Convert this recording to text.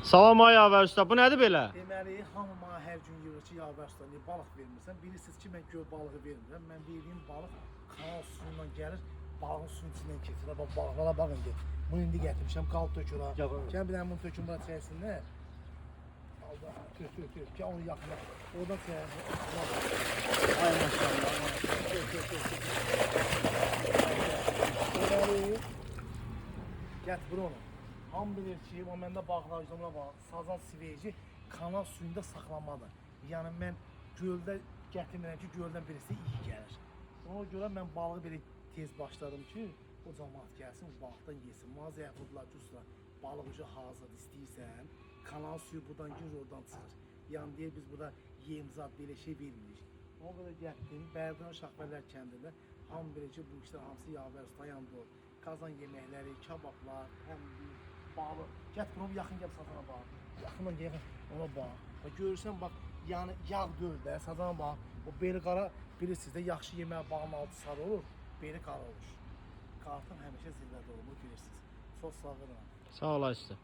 Salam ay Yavər usta, bu nədir belə? Deməli, hamı mənə hər gün yığır ki, Yavər usta, niyə balıq vermirsən? Bilirsiniz ki, mən göl balığı vermirəm. Mən verdiyim balıq kanal suyundan gəlir, balığın suyun içindən keçir. Bax, balıqlara baxın indi. Bunu indi gətirmişəm, qalıb tökür ha. Gəl bir dənə bunu tökün bura çəksinlər. Allah, tür. Gəl onu yaxına. Oradan çəksin. Ay maşallah. Tür. Gətir bura onu. Ham bilir ki, o məndə bağlacımla var, sazan siveci kanal suyunda saxlanmadır. Yəni mən göldə gətirmirəm ki, göldən birisi iyi gəlir. Ona görə mən balığı belə tez başladım ki, o cəmaət gəlsin, o balıqdan yesin. Mağaza yaxudlar, cüslər, balıq ucu hazır istəyirsən, kanal suyu buradan girir, oradan çıxır. Yəni deyir, biz burada yem zat belə şey vermirik. Ona görə getdim, Bərdən Şahbərlər kəndində, hamı bilir ki, bu işlər hamısı Yavər usta yandı. Qazan yeməkləri, kabablar, həm balı. Gətir onu yaxın gəl sazana bax. Yaxından gəl ona bax. Bax görürsən bax, yəni yağ deyil də, sazana bax. O beli qara bilirsiniz də yaxşı yemək bağın altı sarı olur, beli qara olur. Qartın həmişə zirvədə olur, bilirsiniz. Çox sağ olun. Sağ olasın.